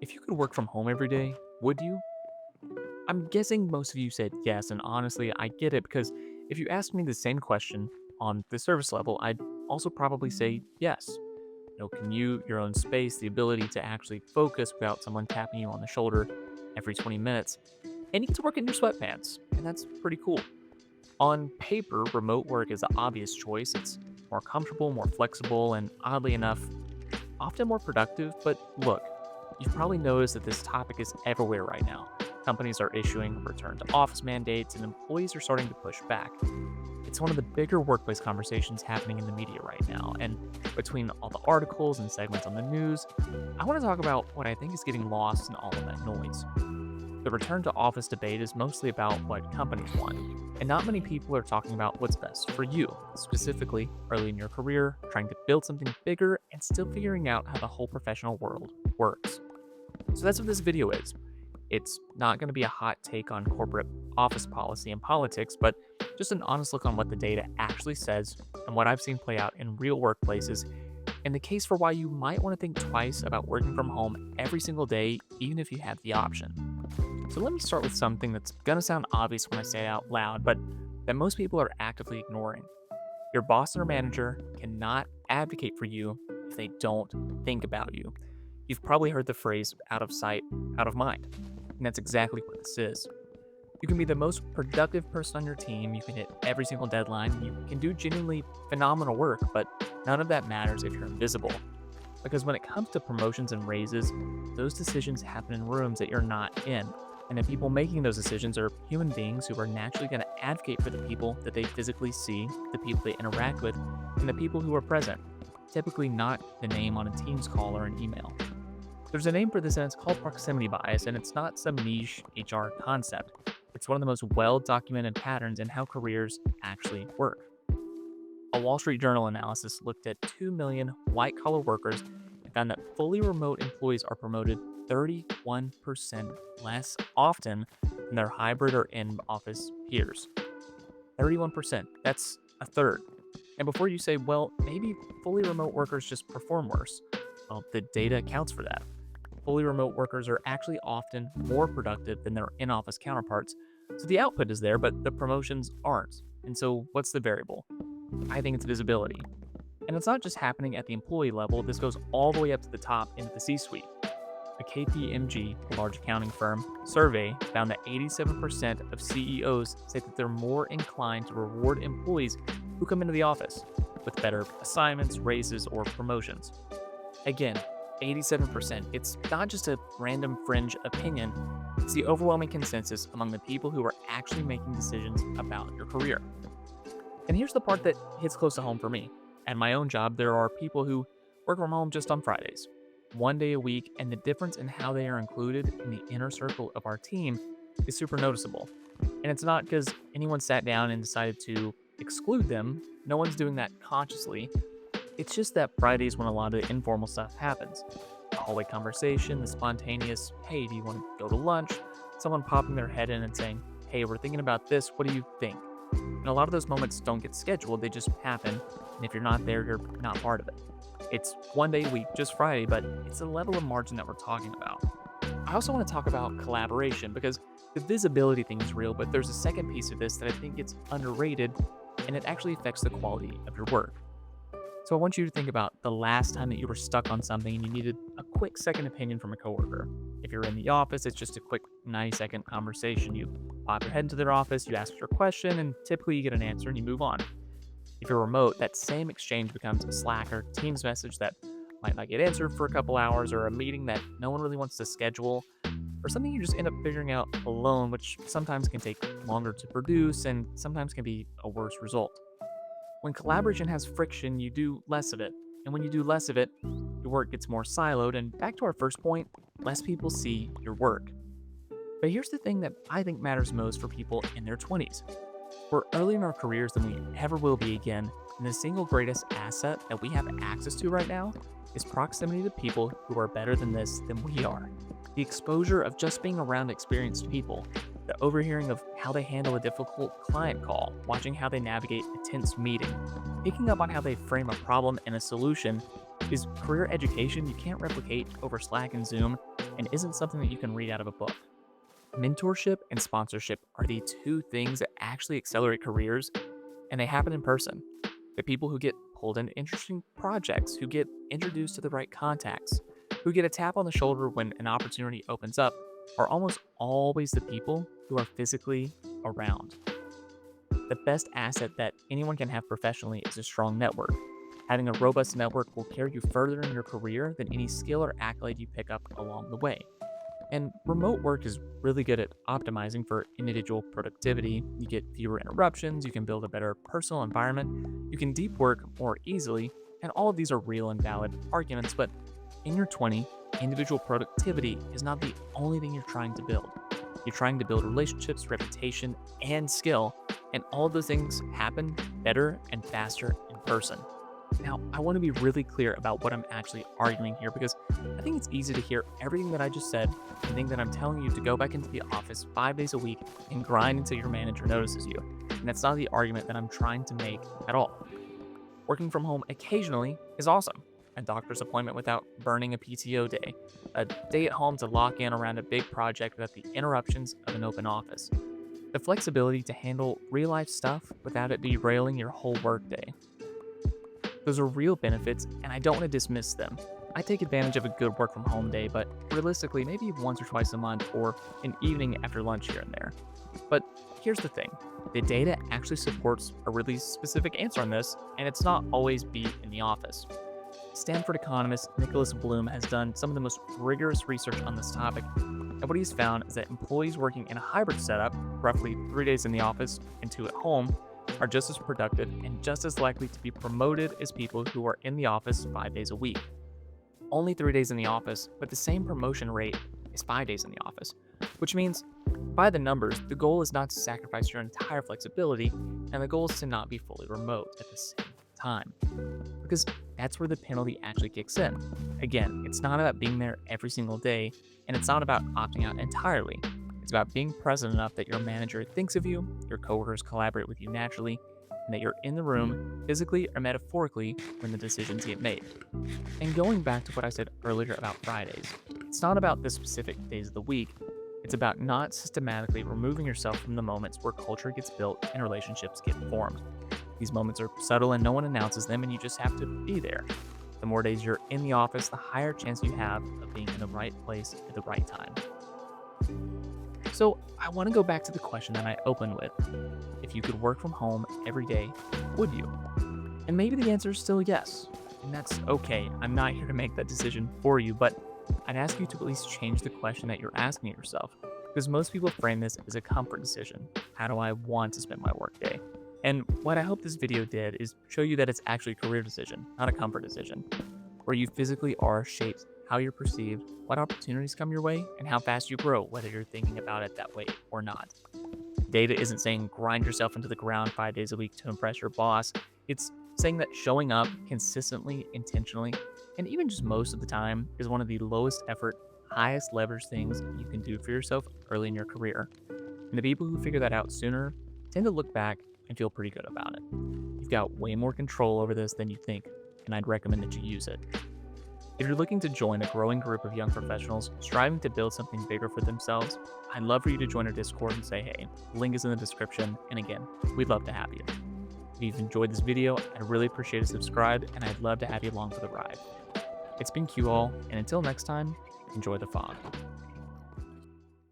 If you could work from home every day, would you? I'm guessing most of you said yes, and honestly, I get it because if you asked me the same question on the service level, I'd also probably say yes. No commute, your own space, the ability to actually focus without someone tapping you on the shoulder every 20 minutes, and you get to work in your sweatpants, and that's pretty cool. On paper, remote work is the obvious choice. It's more comfortable, more flexible, and oddly enough, often more productive. But look, you've probably noticed that this topic is everywhere right now. Companies are issuing return to office mandates, and employees are starting to push back. It's one of the bigger workplace conversations happening in the media right now. And between all the articles and segments on the news, I want to talk about what I think is getting lost in all of that noise. The return to office debate is mostly about what companies want, and not many people are talking about what's best for you, specifically early in your career, trying to build something bigger and still figuring out how the whole professional world works. So that's what this video is. It's not going to be a hot take on corporate office policy and politics, but just an honest look on what the data actually says and what I've seen play out in real workplaces, and the case for why you might want to think twice about working from home every single day, even if you have the option. So let me start with something that's going to sound obvious when I say it out loud, but that most people are actively ignoring. Your boss or manager cannot advocate for you if they don't think about you. You've probably heard the phrase out of sight, out of mind. And that's exactly what this is. You can be the most productive person on your team, you can hit every single deadline, you can do genuinely phenomenal work, but none of that matters if you're invisible. Because when it comes to promotions and raises, those decisions happen in rooms that you're not in. And the people making those decisions are human beings who are naturally going to advocate for the people that they physically see, the people they interact with, and the people who are present. Typically not the name on a Teams call or an email. There's a name for this, and it's called proximity bias, and it's not some niche HR concept. It's one of the most well documented patterns in how careers actually work. A Wall Street Journal analysis looked at 2 million white collar workers and found that fully remote employees are promoted 31% less often than their hybrid or in office peers. 31%. That's a third. And before you say, well, maybe fully remote workers just perform worse, well, the data accounts for that. Fully remote workers are actually often more productive than their in office counterparts. So the output is there, but the promotions aren't. And so what's the variable? I think it's visibility. And it's not just happening at the employee level, this goes all the way up to the top into the C suite. A KPMG, a large accounting firm, survey found that 87% of CEOs say that they're more inclined to reward employees who come into the office with better assignments, raises, or promotions. Again, 87%. It's not just a random fringe opinion, it's the overwhelming consensus among the people who are actually making decisions about your career. And here's the part that hits close to home for me. At my own job, there are people who work from home just on Fridays, 1 day a week, and the difference in how they are included in the inner circle of our team is super noticeable. And it's not because anyone sat down and decided to exclude them, no one's doing that consciously. It's just that Fridays when a lot of the informal stuff happens. The hallway conversation, the spontaneous, hey, do you want to go to lunch? Someone popping their head in and saying, hey, we're thinking about this, what do you think? And a lot of those moments don't get scheduled, they just happen. And if you're not there, you're not part of it. It's 1 day a week, just Friday, but it's the level of margin that we're talking about. I also want to talk about collaboration because the visibility thing is real, but there's a second piece of this that I think gets underrated and it actually affects the quality of your work. So I want you to think about the last time that you were stuck on something and you needed a quick second opinion from a coworker. If you're in the office, it's just a quick 90-second conversation. You pop your head into their office, you ask your question, and typically you get an answer and you move on. If you're remote, that same exchange becomes a Slack or Teams message that might not get answered for a couple hours, or a meeting that no one really wants to schedule, or something you just end up figuring out alone, which sometimes can take longer to produce and sometimes can be a worse result. When collaboration has friction, you do less of it. And when you do less of it, your work gets more siloed. And back to our first point, less people see your work. But here's the thing that I think matters most for people in their 20s. We're earlier in our careers than we ever will be again. And the single greatest asset that we have access to right now is proximity to people who are better than this than we are. The exposure of just being around experienced people, the overhearing of how they handle a difficult client call, watching how they navigate a tense meeting, picking up on how they frame a problem and a solution is career education you can't replicate over Slack and Zoom, and isn't something that you can read out of a book. Mentorship and sponsorship are the two things that actually accelerate careers, and they happen in person. The people who get pulled into interesting projects, who get introduced to the right contacts, who get a tap on the shoulder when an opportunity opens up, are almost always the people who are physically around. The best asset that anyone can have professionally is a strong network. Having a robust network will carry you further in your career than any skill or accolade you pick up along the way. And remote work is really good at optimizing for individual productivity. You get fewer interruptions, you can build a better personal environment, you can deep work more easily, and all of these are real and valid arguments. But in your 20, individual productivity is not the only thing you're trying to build. You're trying to build relationships, reputation, and skill, and all of those things happen better and faster in person. Now, I want to be really clear about what I'm actually arguing here because I think it's easy to hear everything that I just said and think that I'm telling you to go back into the office 5 days a week and grind until your manager notices you. And that's not the argument that I'm trying to make at all. Working from home occasionally is awesome. A doctor's appointment without burning a PTO day, a day at home to lock in around a big project without the interruptions of an open office, the flexibility to handle real life stuff without it derailing your whole workday. Those are real benefits, and I don't want to dismiss them. I take advantage of a good work from home day, but realistically, maybe once or twice a month or an evening after lunch here and there. But here's the thing, the data actually supports a really specific answer on this, and it's not always be in the office. Stanford economist Nicholas Bloom has done some of the most rigorous research on this topic, and what he's found is that employees working in a hybrid setup, roughly 3 days in the office and 2 at home, are just as productive and just as likely to be promoted as people who are in the office 5 days a week. Only 3 days in the office, but the same promotion rate is 5 days in the office, which means, by the numbers, the goal is not to sacrifice your entire flexibility, and the goal is to not be fully remote at the same time. Because that's where the penalty actually kicks in. Again, it's not about being there every single day, and it's not about opting out entirely. It's about being present enough that your manager thinks of you, your coworkers collaborate with you naturally, and that you're in the room, physically or metaphorically, when the decisions get made. And going back to what I said earlier about Fridays, it's not about the specific days of the week, it's about not systematically removing yourself from the moments where culture gets built and relationships get formed. These moments are subtle and no one announces them, and you just have to be there. The more days you're in the office, the higher chance you have of being in the right place at the right time. So I want to go back to the question that I opened with. If you could work from home every day, would you? And maybe the answer is still yes. And that's okay. I'm not here to make that decision for you, but I'd ask you to at least change the question that you're asking yourself. Because most people frame this as a comfort decision. How do I want to spend my workday? And what I hope this video did is show you that it's actually a career decision, not a comfort decision, where you physically are shaped how you're perceived, what opportunities come your way, and how fast you grow, whether you're thinking about it that way or not. Data isn't saying grind yourself into the ground 5 days a week to impress your boss. It's saying that showing up consistently, intentionally, and even just most of the time is one of the lowest effort, highest leverage things you can do for yourself early in your career. And the people who figure that out sooner tend to look back and feel pretty good about it. You've got way more control over this than you think, and I'd recommend that you use it. If you're looking to join a growing group of young professionals striving to build something bigger for themselves, I'd love for you to join our Discord and say hey. The link is in the description, and again, we'd love to have you. If you've enjoyed this video, I'd really appreciate a subscribe, and I'd love to have you along for the ride. It's been Q-All, and until next time, enjoy the fog.